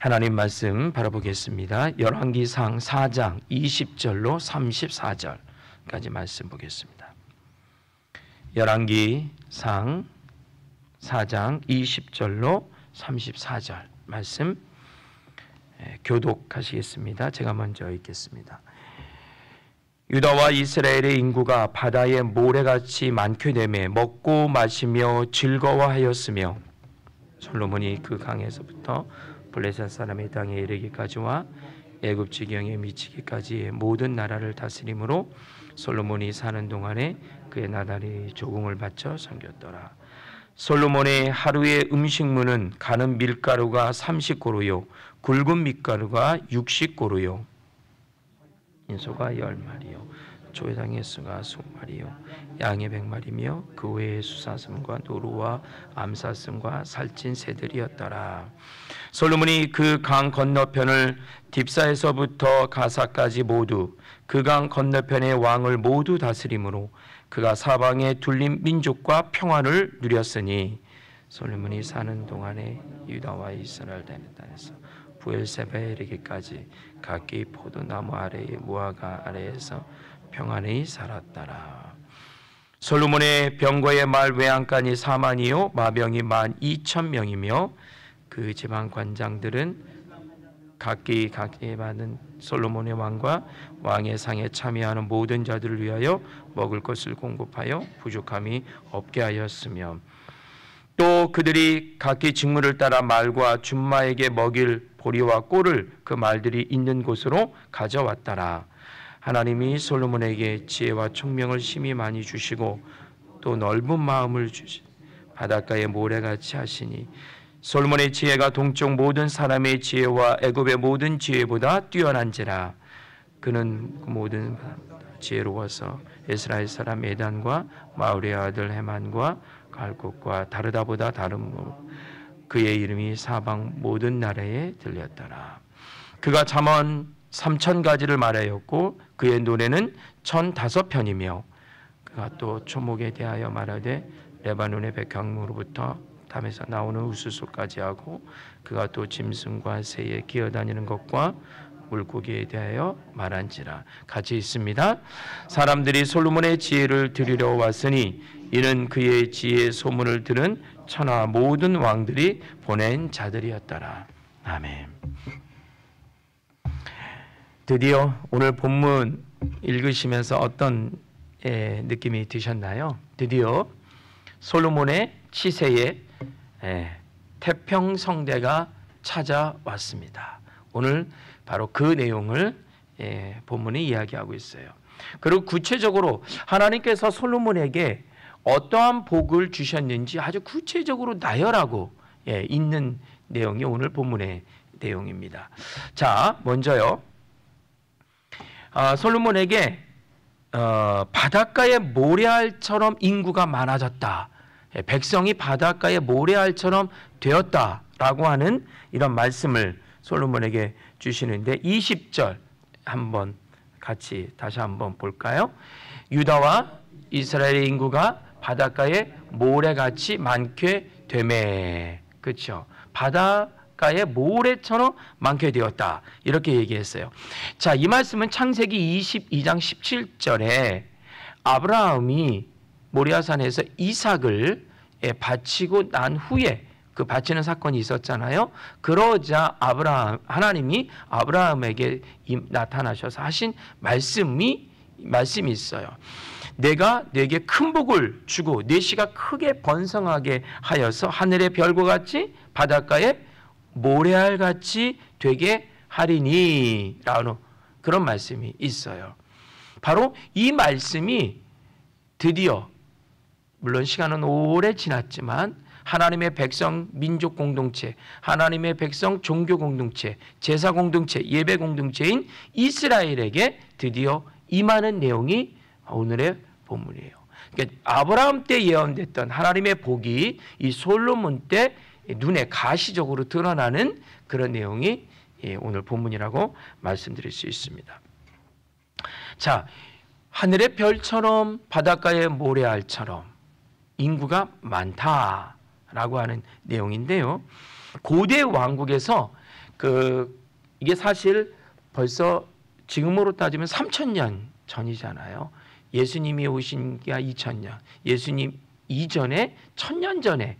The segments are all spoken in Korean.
하나님 말씀 바라보겠습니다. 열왕기상 4장 20절로 34절까지 말씀 보겠습니다. 열왕기상 4장 20절로 34절 말씀 교독하시겠습니다. 제가 먼저 읽겠습니다. 유다와 이스라엘의 인구가 바다의 모래같이 많게 되매 먹고 마시며 즐거워하였으며 솔로몬이 그 강에서부터 블레셋 사람의 땅에 이르기까지와 애굽 지경에 미치기까지의 모든 나라를 다스림으로 솔로몬이 사는 동안에 그의 나달이 조공을 바쳐 섬겼더라. 솔로몬의 하루의 음식물은 가는 밀가루가 30고루요 굵은 밀가루가 60고루요 인소가 10마리요 조회장의 수가 20마리요 양의 100마리며 그 외에 수사슴과 노루와 암사슴과 살찐 새들이었더라. 솔로몬이 그 강 건너편을 딥사에서부터 가사까지 모두 그 강 건너편의 왕을 모두 다스림으로 그가 사방에 둘린 민족과 평화를 누렸으니 솔로몬이 사는 동안에 유다와 이스라엘 땅에서 부엘세바에 이르기까지 각기 포도나무 아래의 무화과 아래에서 평안히 살았더라. 솔로몬의 병거의 말 외양간이 4만이요 마병이 12,000명이며 그 지방 관장들은 각기 받은 솔로몬의 왕과 왕의 상에 참여하는 모든 자들을 위하여 먹을 것을 공급하여 부족함이 없게 하였으며 또 그들이 각기 직무를 따라 말과 준마에게 먹일 보리와 꼴을 그 말들이 있는 곳으로 가져왔더라. 하나님이 솔로몬에게 지혜와 총명을 심히 많이 주시고 또 넓은 마음을 주시 바닷가의 모래같이 하시니 솔로몬의 지혜가 동쪽 모든 사람의 지혜와 애굽의 모든 지혜보다 뛰어난지라. 그는 그 모든 지혜로워서 이스라엘 사람 에단과 마울의 아들 헤만과 갈곳과 다르다보다 다름으로 그의 이름이 사방 모든 나라에 들렸더라. 그가 잠언 3,000가지를 말하였고 그의 노래는 1,005편이며 그가 또 초목에 대하여 말하되 레바논의 백향무로부터 담에서 나오는 우수소까지 하고 그가 또 짐승과 새에 기어다니는 것과 물고기에 대하여 말한지라. 같이 있습니다. 사람들이 솔로몬의 지혜를 들으려 왔으니 이는 그의 지혜의 소문을 들은 천하 모든 왕들이 보낸 자들이었더라. 아멘. 드디어 오늘 본문 읽으시면서 어떤 느낌이 드셨나요? 드디어 솔로몬의 치세에 태평성대가 찾아왔습니다. 오늘 바로 그 내용을 본문이 이야기하고 있어요. 그리고 구체적으로 하나님께서 솔로몬에게 어떠한 복을 주셨는지 아주 구체적으로 나열하고 있는 내용이 오늘 본문의 내용입니다. 자, 먼저요. 솔로몬에게 바닷가의 모래알처럼 인구가 많아졌다. 백성이 바닷가의 모래알처럼 되었다라고 하는 이런 말씀을 솔로몬에게 주시는데 20절 한번 같이 다시 한번 볼까요? 유다와 이스라엘의 인구가 바닷가에 모래같이 많게 되매. 그렇죠? 바닷가에 모래처럼 많게 되었다. 이렇게 얘기했어요. 자, 이 말씀은 창세기 22장 17절에 아브라함이 모리아산에서 이삭을 바치고 난 후에 그 바치는 사건이 있었잖아요. 그러자 하나님이 아브라함에게 나타나셔서 하신 말씀이 있어요. 내가 네게 큰 복을 주고 네 씨가 크게 번성하게 하여서 하늘의 별과 같이 바닷가에 모래알같이 되게 하리니 라는 그런 말씀이 있어요. 바로 이 말씀이 드디어 물론 시간은 오래 지났지만 하나님의 백성 민족 공동체, 하나님의 백성 종교 공동체, 제사 공동체, 예배 공동체인 이스라엘에게 드디어 임하는 내용이 오늘의 본문이에요. 그러니까 아브라함 때 예언됐던 하나님의 복이 이 솔로몬 때 눈에 가시적으로 드러나는 그런 내용이 오늘 본문이라고 말씀드릴 수 있습니다. 자, 하늘의 별처럼 바닷가의 모래알처럼 인구가 많다라고 하는 내용인데요. 고대 왕국에서 이게 사실 벌써 지금으로 따지면 3000년 전이잖아요. 예수님이 오신 게 2000년, 예수님 이전에 1000년 전에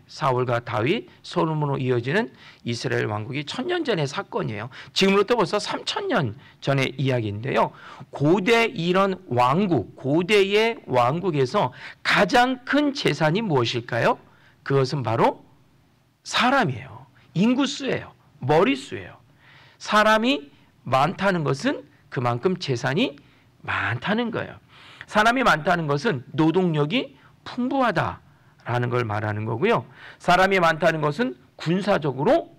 사울과 다윗, 솔로몬으로 이어지는 이스라엘 왕국이 1000년 전의 사건이에요. 지금으로부터 벌써 3000년 전의 이야기인데요. 고대 이런 왕국, 고대의 왕국에서 가장 큰 재산이 무엇일까요? 그것은 바로 사람이에요. 인구수예요. 머릿수예요. 사람이 많다는 것은 그만큼 재산이 많다는 거예요. 사람이 많다는 것은 노동력이 풍부하다라는 걸 말하는 거고요. 사람이 많다는 것은 군사적으로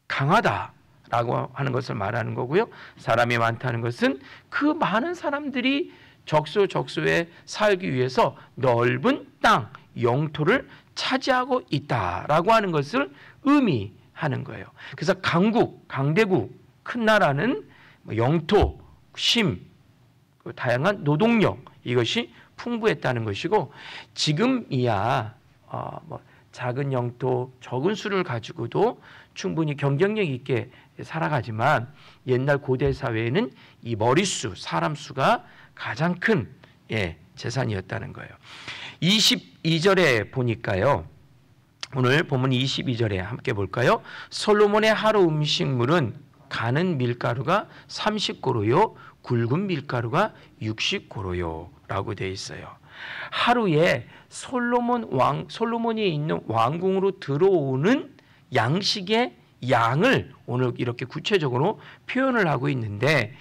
강하다라고 하는 것을 말하는 거고요. 사람이 많다는 것은 그 많은 사람들이 적소에 살기 위해서 넓은 땅, 영토를 차지하고 있다라고 하는 것을 의미하는 거예요. 그래서 강국, 강대국, 큰 나라는 영토, 심, 다양한 노동력, 이것이 풍부했다는 것이고, 지금이야 작은 영토, 적은 수를 가지고도 충분히 경쟁력 있게 살아가지만, 옛날 고대 사회에는 이 머릿수, 사람 수가 가장 큰 재산이었다는 거예요. 22절에 보니까요, 오늘 본문 22절에 함께 볼까요? 솔로몬의 하루 음식물은 가는 밀가루가 30고로요, 굵은 밀가루가 60고로요 라고 되어 있어요. 하루에 솔로몬이 있는 왕궁으로 들어오는 양식의 양을 오늘 이렇게 구체적으로 표현을 하고 있는데,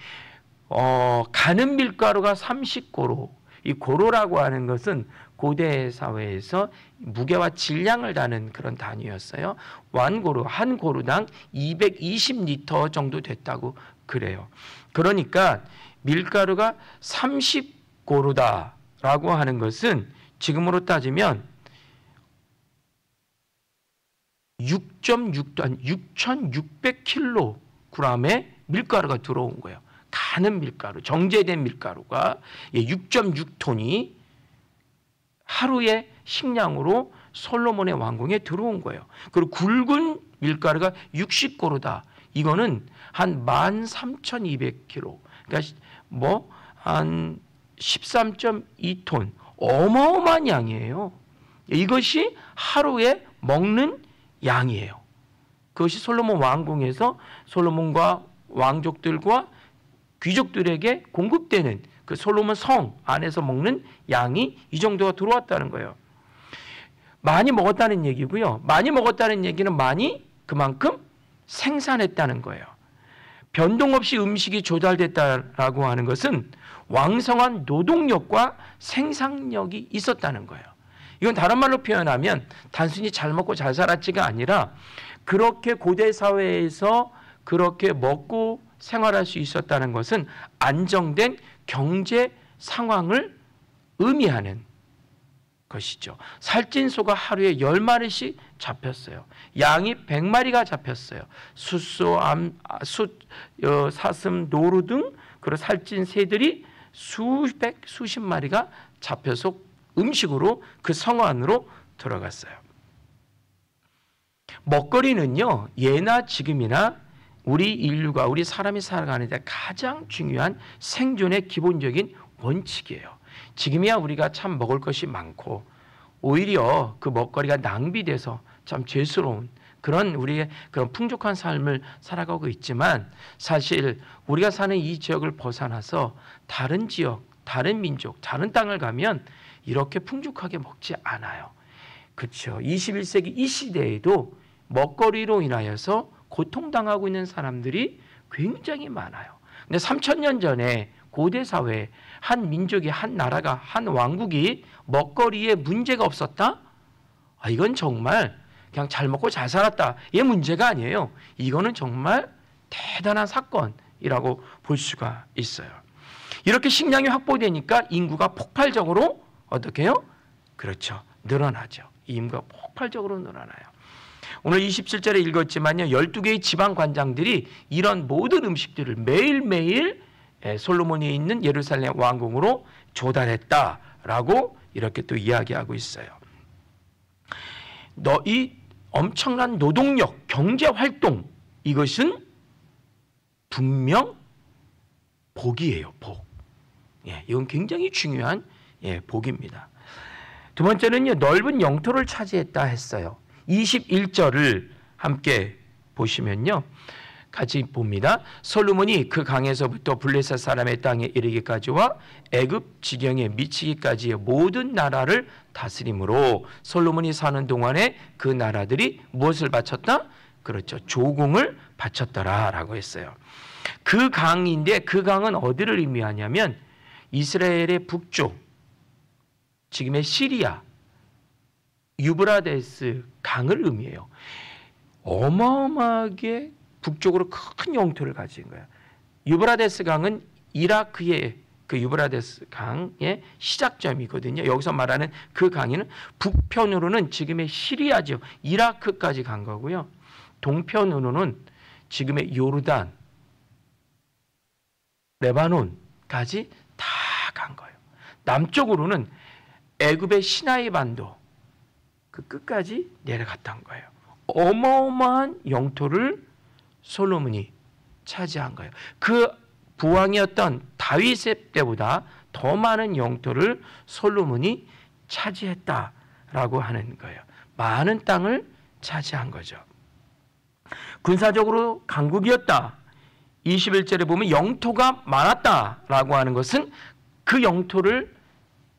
가는 밀가루가 30고로, 이 고로라고 하는 것은 고대 사회에서 무게와 질량을 다는 그런 단위였어요. 완고루, 한 고루당 220리터 정도 됐다고 그래요. 그러니까 밀가루가 30고루다라고 하는 것은 지금으로 따지면 6.6톤, 6,600kg의 밀가루가 들어온 거예요. 가는 밀가루, 정제된 밀가루가 6.6톤이 하루의 식량으로 솔로몬의 왕궁에 들어온 거예요. 그리고 굵은 밀가루가 60고루다. 이거는 한 13,200kg. 그러니까 한 13.2톤. 어마어마한 양이에요. 이것이 하루에 먹는 양이에요. 그것이 솔로몬 왕궁에서 솔로몬과 왕족들과 귀족들에게 공급되는 그 솔로몬 성 안에서 먹는 양이 이 정도가 들어왔다는 거예요. 많이 먹었다는 얘기고요. 많이 먹었다는 얘기는 많이 그만큼 생산했다는 거예요. 변동 없이 음식이 조달됐다라고 하는 것은 왕성한 노동력과 생산력이 있었다는 거예요. 이건 다른 말로 표현하면 단순히 잘 먹고 잘 살았지가 아니라 그렇게 고대 사회에서 그렇게 먹고 생활할 수 있었다는 것은 안정된 경제 상황을 의미하는 것이죠. 살찐 소가 하루에 10마리씩 잡혔어요. 양이 100마리가 잡혔어요. 숫소, 사슴, 노루 등 그런 살찐 새들이 수십 마리가 잡혀서 음식으로 그 성 안으로 들어갔어요. 먹거리는요, 예나 지금이나 우리 인류가, 우리 사람이 살아가는 데 가장 중요한 생존의 기본적인 원칙이에요. 지금이야 우리가 참 먹을 것이 많고 오히려 그 먹거리가 낭비돼서 참 죄스러운 그런 우리의 그런 풍족한 삶을 살아가고 있지만, 사실 우리가 사는 이 지역을 벗어나서 다른 지역, 다른 민족, 다른 땅을 가면 이렇게 풍족하게 먹지 않아요. 그렇죠. 21세기 이 시대에도 먹거리로 인하여서 고통당하고 있는 사람들이 굉장히 많아요. 근데 3000년 전에 고대 사회에 한 민족이, 한 나라가, 한 왕국이 먹거리에 문제가 없었다? 이건 정말 그냥 잘 먹고 잘 살았다. 이 문제가 아니에요. 이거는 정말 대단한 사건이라고 볼 수가 있어요. 이렇게 식량이 확보되니까 인구가 폭발적으로 어떻게 해요? 그렇죠. 늘어나죠. 인구가 폭발적으로 늘어나요. 오늘 27절에 읽었지만요, 12개의 지방 관장들이 이런 모든 음식들을 매일매일 솔로몬이 있는 예루살렘 왕궁으로 조달했다라고 이렇게 또 이야기하고 있어요. 이 엄청난 노동력, 경제 활동, 이것은 분명 복이에요. 복. 이건 굉장히 중요한 복입니다. 두 번째는요, 넓은 영토를 차지했다 했어요. 21절을 함께 보시면요, 같이 봅니다. 솔로몬이 그 강에서부터 블레셋 사람의 땅에 이르기까지와 애굽 지경에 미치기까지의 모든 나라를 다스림으로 솔로몬이 사는 동안에 그 나라들이 무엇을 바쳤다? 그렇죠. 조공을 바쳤더라라고 했어요. 그 강인데 그 강은 어디를 의미하냐면 이스라엘의 북쪽, 지금의 시리아, 유브라데스 강을 의미해요. 어마어마하게 북쪽으로 큰 영토를 가진 거예요. 유브라데스 강은 이라크의 그 유브라데스 강의 시작점이거든요. 여기서 말하는 그 강에는 북편으로는 지금의 시리아죠. 이라크까지 간 거고요. 동편으로는 지금의 요르단, 레바논까지 다 간 거예요. 남쪽으로는 애굽의 시나이 반도 그 끝까지 내려갔던 거예요. 어마어마한 영토를 솔로몬이 차지한 거예요. 그 부왕이었던 다윗의 때보다 더 많은 영토를 솔로몬이 차지했다라고 하는 거예요. 많은 땅을 차지한 거죠. 군사적으로 강국이었다. 21절에 보면 영토가 많았다라고 하는 것은 그 영토를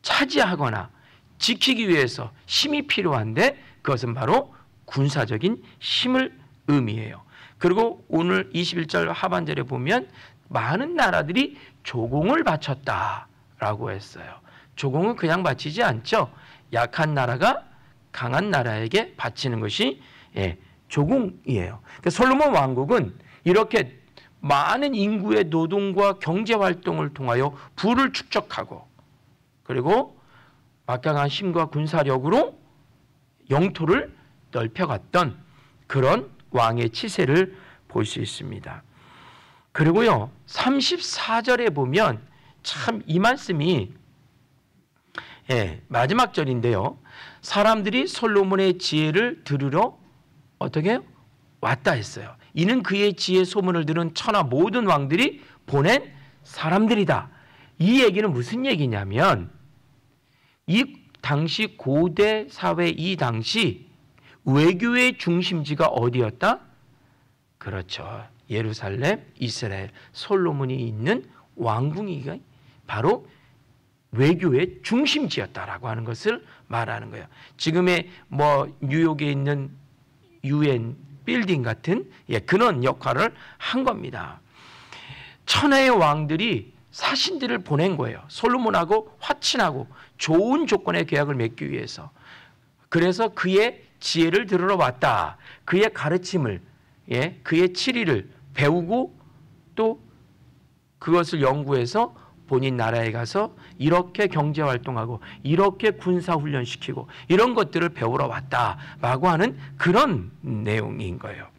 차지하거나 지키기 위해서 힘이 필요한데 그것은 바로 군사적인 힘을 의미해요. 그리고 오늘 21절 하반절에 보면 많은 나라들이 조공을 바쳤다라고 했어요. 조공은 그냥 바치지 않죠. 약한 나라가 강한 나라에게 바치는 것이 조공이에요. 그러니까 솔로몬 왕국은 이렇게 많은 인구의 노동과 경제활동을 통하여 부를 축적하고 그리고 막강한 힘과 군사력으로 영토를 넓혀갔던 그런 왕의 치세를 볼 수 있습니다. 그리고요 34절에 보면 참 이 말씀이 마지막 절인데요. 사람들이 솔로몬의 지혜를 들으러 어떻게 해요? 왔다 했어요. 이는 그의 지혜 소문을 들은 천하 모든 왕들이 보낸 사람들이다. 이 얘기는 무슨 얘기냐면 이 당시 고대 사회 이 당시 외교의 중심지가 어디였다? 그렇죠. 예루살렘, 이스라엘, 솔로몬이 있는 왕궁이 바로 외교의 중심지였다라고 하는 것을 말하는 거예요. 지금의 뉴욕에 있는 UN 빌딩 같은 그런 역할을 한 겁니다. 천하의 왕들이 사신들을 보낸 거예요. 솔로몬하고 화친하고 좋은 조건의 계약을 맺기 위해서. 그래서 그의 지혜를 들으러 왔다. 그의 가르침을, 그의 치리를 배우고 또 그것을 연구해서 본인 나라에 가서 이렇게 경제활동하고 이렇게 군사훈련시키고 이런 것들을 배우러 왔다라고 하는 그런 내용인 거예요.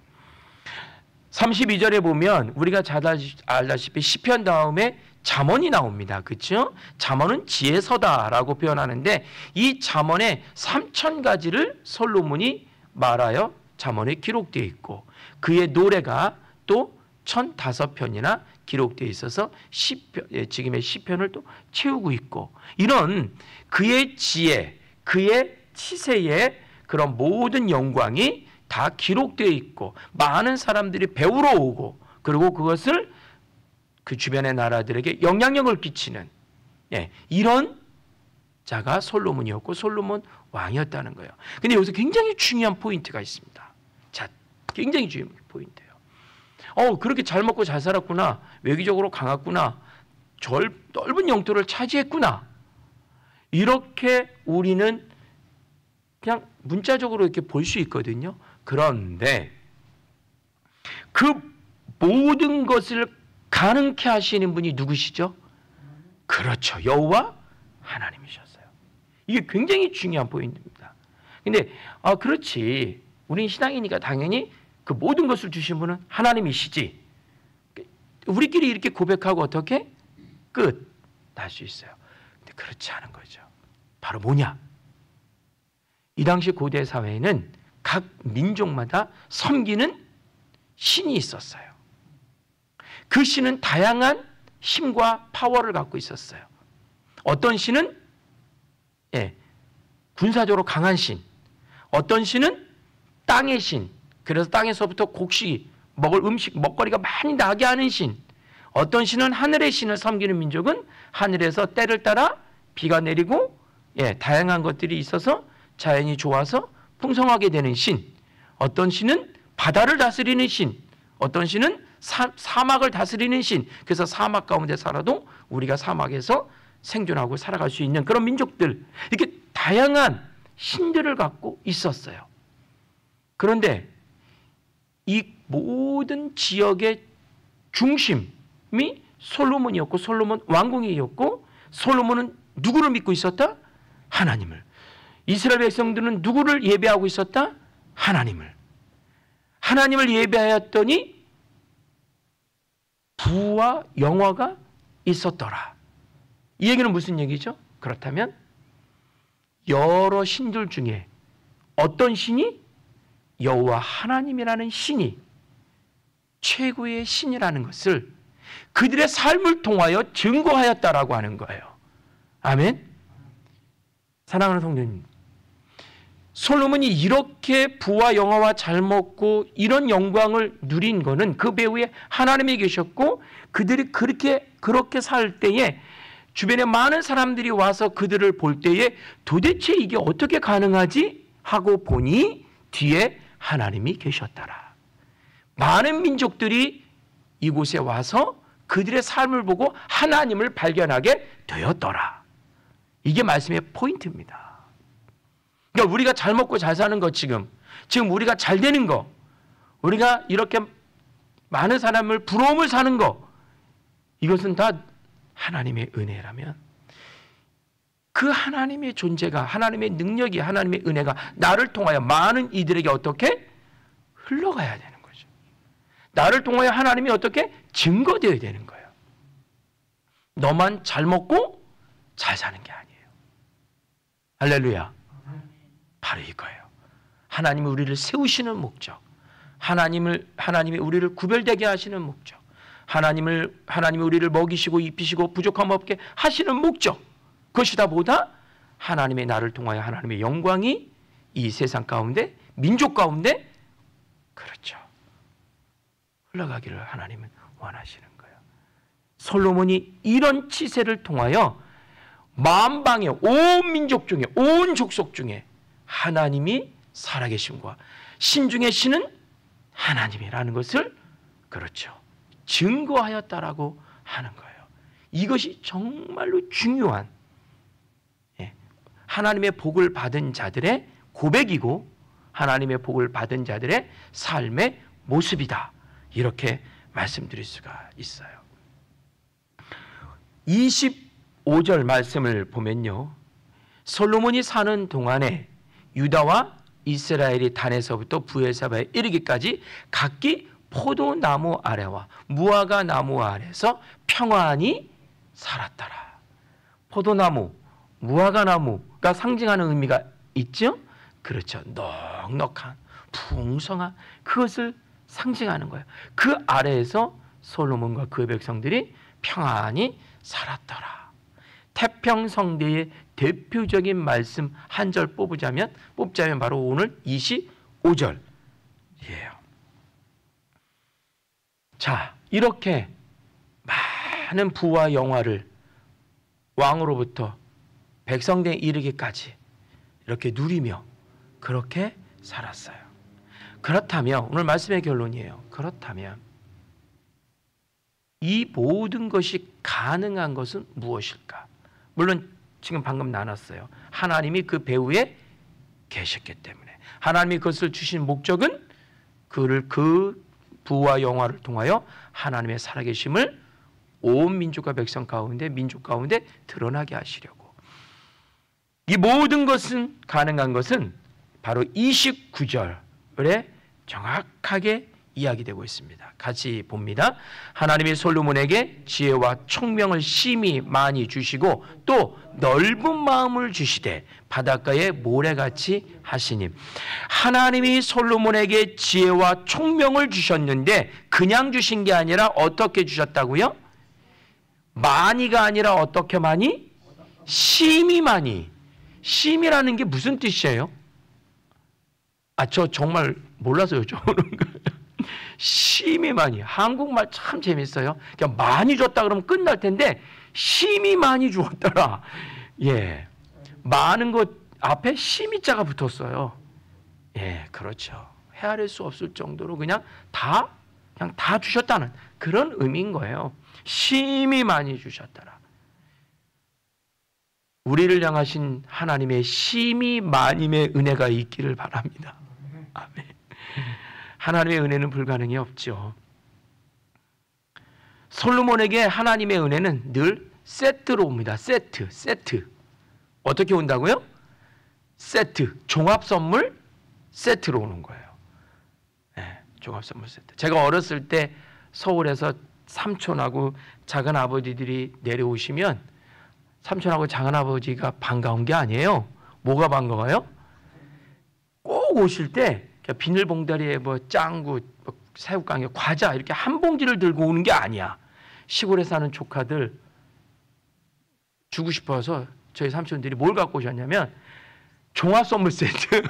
32절에 보면 우리가 잘 알다시피 시편 다음에 잠언이 나옵니다. 그렇죠? 잠언은 지혜서다라고 표현하는데 이 잠언의 3000가지를 솔로몬이 말하여 잠언에 기록되어 있고 그의 노래가 또 1005편이나 기록되어 있어서 지금의 시편을 또 채우고 있고 이런 그의 지혜, 그의 치세의 그런 모든 영광이 다 기록되어 있고 많은 사람들이 배우러 오고 그리고 그것을 그 주변의 나라들에게 영향력을 끼치는 이런 자가 솔로몬이었고 솔로몬 왕이었다는 거예요. 근데 여기서 굉장히 중요한 포인트가 있습니다. 자, 굉장히 중요한 포인트예요. 그렇게 잘 먹고 잘 살았구나. 외교적으로 강했구나. 넓은 영토를 차지했구나. 이렇게 우리는 그냥 문자적으로 이렇게 볼 수 있거든요. 그런데 그 모든 것을 가능케 하시는 분이 누구시죠? 그렇죠. 여호와 하나님이셨어요. 이게 굉장히 중요한 포인트입니다. 근데 그렇지. 우린 신앙이니까 당연히 그 모든 것을 주신 분은 하나님이시지. 우리끼리 이렇게 고백하고 어떻게 끝 날 수 있어요. 근데 그렇지 않은 거죠. 바로 뭐냐? 이 당시 고대 사회에는 각 민족마다 섬기는 신이 있었어요. 그 신은 다양한 힘과 파워를 갖고 있었어요. 어떤 신은 군사적으로 강한 신, 어떤 신은 땅의 신, 그래서 땅에서부터 곡식, 먹을 음식, 먹거리가 많이 나게 하는 신, 어떤 신은 하늘의 신을 섬기는 민족은 하늘에서 때를 따라 비가 내리고 다양한 것들이 있어서 자연이 좋아서 풍성하게 되는 신, 어떤 신은 바다를 다스리는 신, 어떤 신은 사막을 다스리는 신, 그래서 사막 가운데 살아도 우리가 사막에서 생존하고 살아갈 수 있는 그런 민족들, 이렇게 다양한 신들을 갖고 있었어요. 그런데 이 모든 지역의 중심이 솔로몬이었고, 솔로몬 왕궁이었고, 솔로몬은 누구를 믿고 있었다? 하나님을. 이스라엘 백성들은 누구를 예배하고 있었다? 하나님을. 하나님을 예배하였더니 부와 영화가 있었더라. 이 얘기는 무슨 얘기죠? 그렇다면 여러 신들 중에 어떤 신이, 여호와 하나님이라는 신이 최고의 신이라는 것을 그들의 삶을 통하여 증거하였다라고 하는 거예요. 아멘. 사랑하는 성도님, 솔로몬이 이렇게 부와 영화와 잘 먹고 이런 영광을 누린 거는 그 배후에 하나님이 계셨고, 그들이 그렇게 살 때에 주변에 많은 사람들이 와서 그들을 볼 때에 도대체 이게 어떻게 가능하지? 하고 보니 뒤에 하나님이 계셨더라. 많은 민족들이 이곳에 와서 그들의 삶을 보고 하나님을 발견하게 되었더라. 이게 말씀의 포인트입니다. 그러니까 우리가 잘 먹고 잘 사는 거, 지금 우리가 잘 되는 거, 우리가 이렇게 많은 사람을 부러움을 사는 거, 이것은 다 하나님의 은혜라면 그 하나님의 존재가, 하나님의 능력이, 하나님의 은혜가 나를 통하여 많은 이들에게 어떻게 흘러가야 되는 거죠. 나를 통하여 하나님이 어떻게 증거되어야 되는 거예요. 너만 잘 먹고 잘 사는 게 아니에요. 할렐루야. 바로 이거예요. 하나님이 우리를 세우시는 목적, 하나님이 우리를 구별되게 하시는 목적, 하나님이 우리를 먹이시고 입히시고 부족함 없게 하시는 목적, 그것이 다 뭐다? 하나님의 나를 통하여 하나님의 영광이 이 세상 가운데, 민족 가운데, 그렇죠, 흘러가기를 하나님은 원하시는 거예요. 솔로몬이 이런 치세를 통하여 만방의 온 민족 중에, 온 족속 중에 하나님이 살아계심과 신 중에 신은 하나님이라는 것을, 그렇죠, 증거하였다라고 하는 거예요. 이것이 정말로 중요한 하나님의 복을 받은 자들의 고백이고 하나님의 복을 받은 자들의 삶의 모습이다. 이렇게 말씀드릴 수가 있어요. 25절 말씀을 보면요, 솔로몬이 사는 동안에 유다와 이스라엘이 단에서부터 브에르사바에 이르기까지 각기 포도나무 아래와 무화과 나무 아래서 평안히 살았더라. 포도나무, 무화과 나무가 상징하는 의미가 있죠? 그렇죠. 넉넉한, 풍성한, 그것을 상징하는 거예요. 그 아래에서 솔로몬과 그의 백성들이 평안히 살았더라. 태평성대의 대표적인 말씀 한 절 뽑자면 바로 오늘 25절이에요. 자, 이렇게 많은 부와 영화를 왕으로부터 백성대에 이르기까지 이렇게 누리며 그렇게 살았어요. 그렇다면 오늘 말씀의 결론이에요. 그렇다면 이 모든 것이 가능한 것은 무엇일까? 물론 지금 방금 나눴어요. 하나님이 그 배후에 계셨기 때문에, 하나님이 그것을 주신 목적은 그 부와 영화를 통하여 하나님의 살아계심을 온 민족과 백성 가운데, 민족 가운데 드러나게 하시려고. 이 모든 것은 가능한 것은 바로 29절에 정확하게 이야기되고 있습니다. 같이 봅니다. 하나님이 솔로몬에게 지혜와 총명을 심히 많이 주시고 또 넓은 마음을 주시되 바닷가에 모래같이 하시니. 하나님이 솔로몬에게 지혜와 총명을 주셨는데 그냥 주신 게 아니라 어떻게 주셨다고요? 많이가 아니라 어떻게 많이? 심히 많이. 심이라는 게 무슨 뜻이에요? 저 정말 몰라서 여쭤보는 거예요. 심히 많이. 한국말 참 재밌어요. 그냥 많이 줬다 그러면 끝날 텐데 심히 많이 주었더라. 예, 많은 것 앞에 심히자가 붙었어요. 예, 그렇죠. 헤아릴 수 없을 정도로 그냥 다 주셨다는 그런 의미인 거예요. 심히 많이 주셨더라. 우리를 향하신 하나님의 심히 많음의 은혜가 있기를 바랍니다. 아멘. 하나님의 은혜는 불가능이 없죠. 솔로몬에게 하나님의 은혜는 늘 세트로 옵니다. 세트. 어떻게 온다고요? 세트. 종합선물 세트로 오는 거예요. 네, 종합선물 세트. 제가 어렸을 때 서울에서 삼촌하고 작은 아버지들이 내려오시면 삼촌하고 작은 아버지가 반가운 게 아니에요. 뭐가 반가워요? 꼭 오실 때 비닐봉다리에 뭐 짱구, 새우깡에 과자 이렇게 한 봉지를 들고 오는 게 아니야. 시골에 사는 조카들 주고 싶어서 저희 삼촌들이 뭘 갖고 오셨냐면 종합 선물 세트.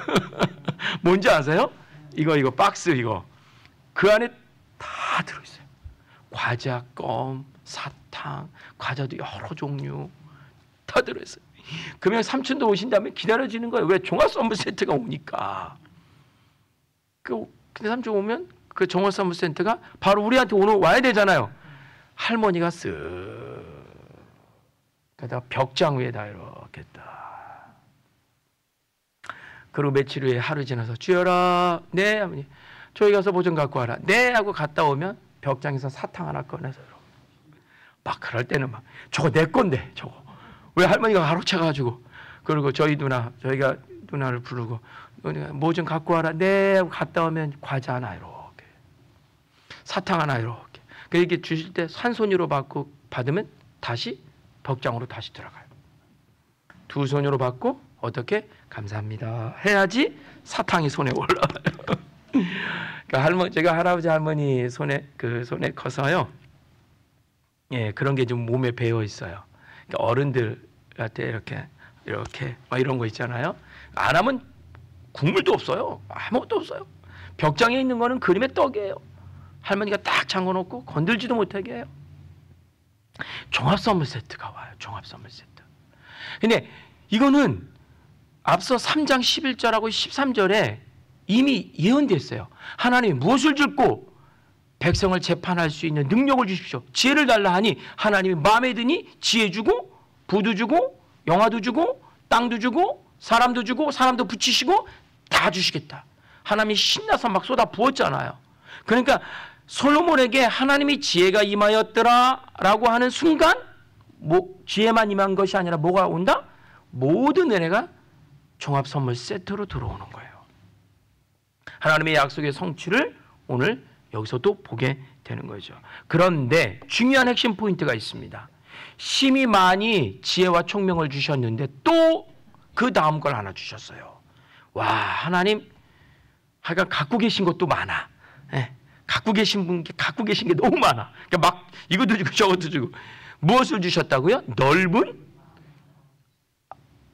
뭔지 아세요? 이거 박스 이거. 그 안에 다 들어있어요. 과자, 껌, 사탕, 과자도 여러 종류 다 들어있어요. 그러면 삼촌도 오신 다음에 기다려지는 거예요. 왜? 종합 선물 세트가 오니까. 근데 삼촌 오면 그 종합 선물 센터가 바로 우리한테 오늘 와야 되잖아요. 할머니가 쓱 그러다가 벽장 위에다 이렇게 딱. 그리고 며칠 후에 하루 지나서 주여라. 네 아버님. 저희 가서 뭐 좀 갖고 와라. 네 하고 갔다 오면 벽장에서 사탕 하나 꺼내서 막 그럴 때는 막 저거 내 건데 저거. 왜 할머니가 가로채가지고. 그리고 저희가 누나를 부르고 뭐 좀 갖고 와라. 네 하고 갔다 오면 과자 하나 이렇게 사탕 하나 이렇게. 이렇게 주실 때 한 손으로 받으면 다시 벽장으로 다시 들어가요. 두 손으로 받고 어떻게? 감사합니다 해야지 사탕이 손에 올라와요. 그러니까 제가 할아버지 할머니 손에 커서요. 예, 그런 게 좀 몸에 배어 있어요. 그러니까 어른들한테 이렇게 막 이런 거 있잖아요. 안 하면 국물도 없어요. 아무것도 없어요. 벽장에 있는 거는 그림의 떡이에요. 할머니가 딱 잠궈놓고 건들지도 못하게 해요. 종합선물 세트가 와요. 종합선물 세트. 근데 이거는 앞서 3장 11절하고 13절에 이미 예언됐어요. 하나님이 무엇을 줄고 백성을 재판할 수 있는 능력을 주십시오. 지혜를 달라 하니 하나님이 마음에 드니 지혜 주고 부도 주고 영화도 주고 땅도 주고 사람도 주고 사람도 붙이시고 다 주시겠다. 하나님이 신나서 막 쏟아 부었잖아요. 그러니까 솔로몬에게 하나님이 지혜가 임하였더라라고 하는 순간 지혜만 임한 것이 아니라 뭐가 온다? 모든 은혜가 종합선물 세트로 들어오는 거예요. 하나님의 약속의 성취를 오늘 여기서 또 보게 되는 거죠. 그런데 중요한 핵심 포인트가 있습니다. 심히 많이 지혜와 총명을 주셨는데 또 그 다음 걸 하나 주셨어요. 와, 하나님 하여간 갖고 계신 것도 많아. 예, 갖고 계신 게 너무 많아. 그러니까 막 이것도 주고 저것도 주고. 무엇을 주셨다고요? 넓은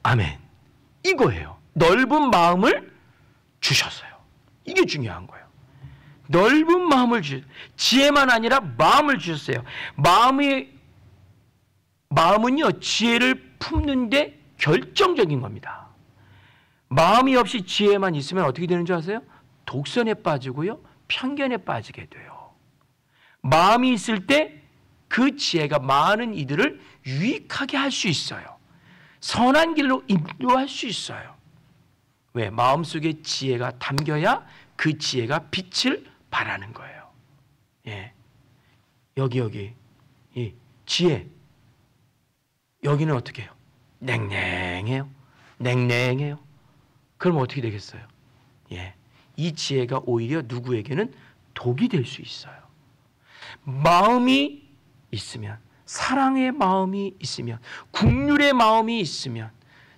아멘. 이거예요. 넓은 마음을 주셨어요. 이게 중요한 거예요. 넓은 마음을 지혜만 아니라 마음을 주셨어요. 마음은요, 지혜를 품는데 결정적인 겁니다. 마음이 없이 지혜만 있으면 어떻게 되는 줄 아세요? 독선에 빠지고요, 편견에 빠지게 돼요. 마음이 있을 때 그 지혜가 많은 이들을 유익하게 할 수 있어요. 선한 길로 인도할 수 있어요. 왜? 마음속에 지혜가 담겨야 그 지혜가 빛을 발하는 거예요. 예. 여기 이 지혜. 여기는 어떻게 해요? 냉랭해요. 그럼 어떻게 되겠어요? 예. 이 지혜가 오히려 누구에게는 독이 될 수 있어요. 마음이 있으면, 사랑의 마음이 있으면, 긍휼의 마음이 있으면,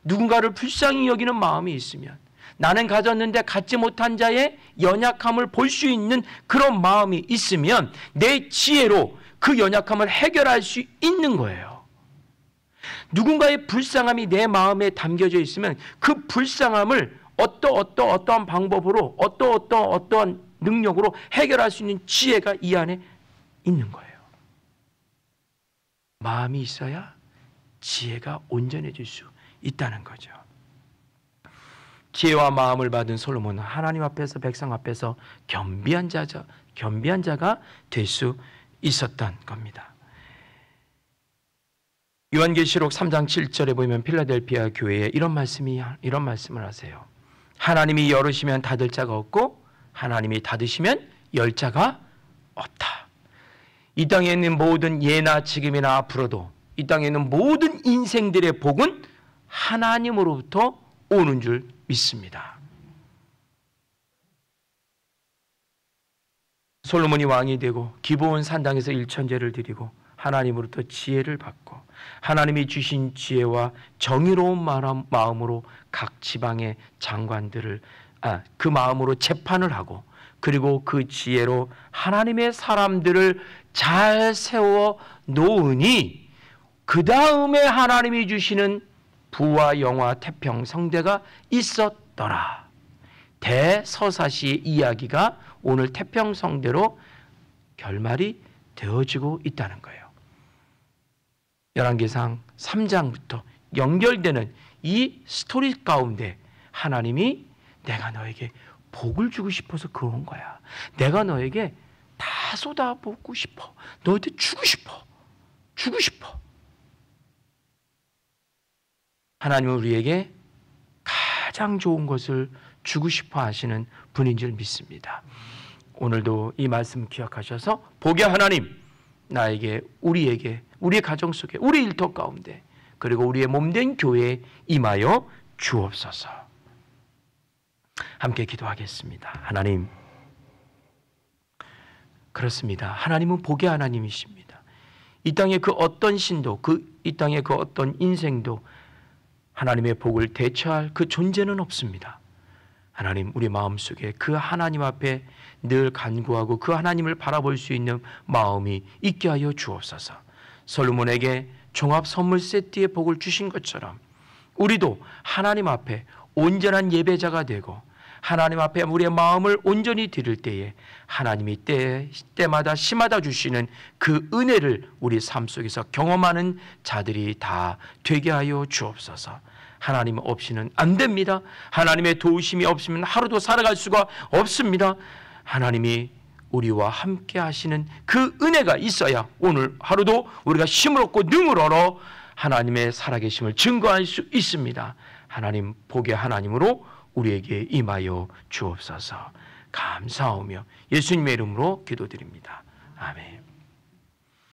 누군가를 불쌍히 여기는 마음이 있으면, 나는 가졌는데 갖지 못한 자의 연약함을 볼 수 있는 그런 마음이 있으면 내 지혜로 그 연약함을 해결할 수 있는 거예요. 누군가의 불쌍함이 내 마음에 담겨져 있으면 그 불쌍함을 어떠한 방법으로 어떠한 능력으로 해결할 수 있는 지혜가 이 안에 있는 거예요. 마음이 있어야 지혜가 온전해질 수 있다는 거죠. 지혜와 마음을 받은 솔로몬은 하나님 앞에서, 백성 앞에서 겸비한 자가 될 수 있었던 겁니다. 요한계시록 3장 7절에 보면 필라델피아 교회에 이런 말씀을 하세요. 하나님이 열으시면 닫을 자가 없고 하나님이 닫으시면 열 자가 없다. 이 땅에 있는 모든 예나 지금이나 앞으로도 이 땅에 있는 모든 인생들의 복은 하나님으로부터 오는 줄 믿습니다. 솔로몬이 왕이 되고 기브온 산당에서 일천제를 드리고 하나님으로부터 지혜를 받고 하나님이 주신 지혜와 정의로운 마음으로 각 지방의 장관들을 그 마음으로 재판을 하고 그리고 그 지혜로 하나님의 사람들을 잘 세워 놓으니 그 다음에 하나님이 주시는 부와 영화 태평성대가 있었더라. 대서사시의 이야기가 오늘 태평성대로 결말이 되어지고 있다는 거예요. 열왕기상 3장부터 연결되는 이 스토리 가운데 하나님이 내가 너에게 복을 주고 싶어서 그런 거야. 내가 너에게 다 쏟아붓고 싶어. 너한테 주고 싶어. 하나님은 우리에게 가장 좋은 것을 주고 싶어 하시는 분인 줄 믿습니다. 오늘도 이 말씀 기억하셔서 복의 하나님, 나에게, 우리에게, 우리의 가정 속에, 우리 일터 가운데 그리고 우리의 몸된 교회에 임하여 주옵소서. 함께 기도하겠습니다. 하나님, 그렇습니다. 하나님은 복의 하나님이십니다. 이 땅의 그 어떤 신도, 이 땅의 그 어떤 인생도 하나님의 복을 대처할 그 존재는 없습니다. 하나님, 우리 마음속에 그 하나님 앞에 늘 간구하고 그 하나님을 바라볼 수 있는 마음이 있게 하여 주옵소서. 솔로몬에게 종합 선물 세트의 복을 주신 것처럼 우리도 하나님 앞에 온전한 예배자가 되고 하나님 앞에 우리의 마음을 온전히 드릴 때에 하나님이 때마다 시마다 주시는 그 은혜를 우리 삶 속에서 경험하는 자들이 다 되게 하여 주옵소서. 하나님 없이는 안 됩니다. 하나님의 도우심이 없으면 하루도 살아갈 수가 없습니다. 하나님이 우리와 함께 하시는 그 은혜가 있어야 오늘 하루도 우리가 힘을 얻고 능을 얻어 하나님의 살아계심을 증거할 수 있습니다. 하나님, 복의 하나님으로 우리에게 임하여 주옵소서. 감사하며 예수님의 이름으로 기도드립니다. 아멘.